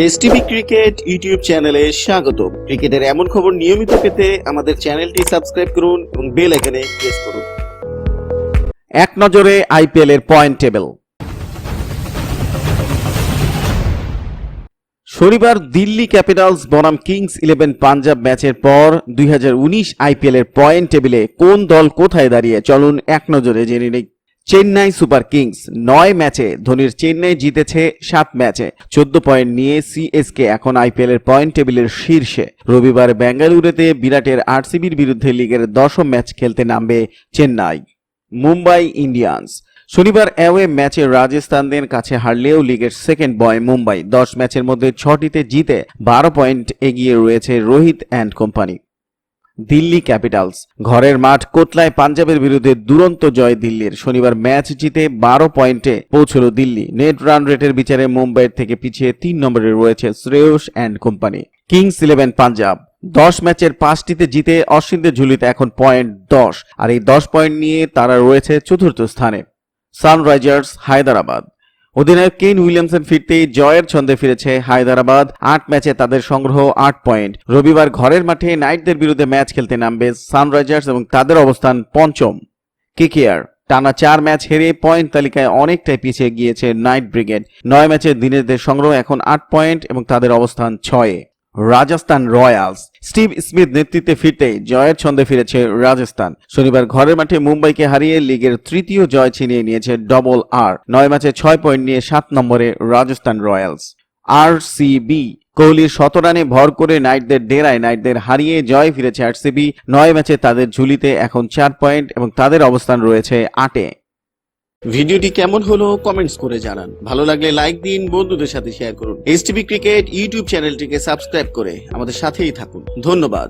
STV cricket YouTube চ্যানেলে স্বাগত। ক্রিকেটের এমন খবর নিয়মিত পেতে আমাদের চ্যানেলটি সাবস্ক্রাইব করুন এবং বেল আইকনে প্রেস করুন। এক নজরে আইপিএল এর পয়েন্ট টেবিল। শনিবার দিল্লি ক্যাপিটালস বনাম কিংস 11 পাঞ্জাব ম্যাচের পর 2019 আইপিএল এর পয়েন্ট টেবিলে কোন দল কোথায় দাঁড়িয়ে চলুন এক নজরে জেনে নেই। চেন্নাই সুপার কিংস 9 ম্যাচে ধোনির চেন্নাই জিতেছে 7 ম্যাচে 14 পয়েন্ট নিয়ে সিএসকে এখন আইপিএল এর পয়েন্ট টেবিলের শীর্ষে। রবিবার বেঙ্গালুরুতে বিরাটের আরসিবির বিরুদ্ধে লিগের 10ম ম্যাচ খেলতে নামবে চেন্নাই। মুম্বাই ইন্ডিয়ান্স শনিবার অ্যাওয়ে ম্যাচে রাজস্থানদের কাছে হারলেও লিগের সেকেন্ড বয় মুম্বাই 10 ম্যাচের মধ্যে 6টিতে জিতে 12 পয়েন্ট এগিয়ে রয়েছে Rohit and company. Delhi Capitals ঘরের মাঠ কোটলায় পাঞ্জাবের বিরুদ্ধে দুরন্ত জয় দিল্লির। শনিবার ম্যাচ জিতে 12 পয়েন্টে পৌঁছল দিল্লি। নেট রান রেটের বিচারে মুম্বাইয়ের থেকে পিছিয়ে 3 নম্বরে রয়েছে Shreyas and company. Kings 11 Punjab 10 ম্যাচের 5টিতে জিতে অশ্বিনদের ঝুলিতে এখন পয়েন্ট 10, আর এই 10 পয়েন্ট নিয়ে তারা রয়েছে চতুর্থ স্থানে। সানরাইজার্স হায়দ্রাবাদ অধিনায়ক কেন উইলিয়ামসন ফিরতেই জয়ের ছন্দে ফিরেছে হায়দ্রাবাদ। 8 ম্যাচে তাদের সংগ্রহ 8 পয়েন্ট। রবিবার ঘরের মাঠে নাইটদের বিরুদ্ধে ম্যাচ খেলতে নামবে সানরাইজার্স এবং তাদের অবস্থান পঞ্চম। কেকেআর টানা 4 ম্যাচ হেরে পয়েন্ট তালিকায় অনেকটাই পিছিয়ে গিয়েছে নাইট ব্রিগেড। 9 ম্যাচে দিনেরদের সংগ্রহ এখন 8 পয়েন্ট এবং তাদের অবস্থান 6-এ। রাজস্থান রয়্যালস স্টিভ স্মিথ নেতৃত্বে ফিরতেই জয়ের ছন্দে ফিরেছে রাজস্থান। শনিবার ঘরের মাঠে মুম্বাইকে হারিয়ে লিগের তৃতীয় জয় ছিনিয়ে নিয়েছে ডবল আর। 9 ম্যাচে 6 পয়েন্ট নিয়ে 7 নম্বরে রাজস্থান রয়্যালস। আরসিবি কোহলির 100 রানে ভর করে নাইটদের ডেরায় নাইটদের হারিয়ে জয় ফিরেছে আরসিবি। 9 ম্যাচে তাদের ঝুলিতে এখন 4 পয়েন্ট এবং তাদের অবস্থান রয়েছে 8-এ। ভিডিওটি কেমন হলো কমেন্টস করে জানান। ভালো লাগলে লাইক দিন, বন্ধুদের সাথে শেয়ার করুন। এসটিভি ক্রিকেট ইউটিউব চ্যানেলটিকে সাবস্ক্রাইব করে আমাদের সাথেই থাকুন। ধন্যবাদ।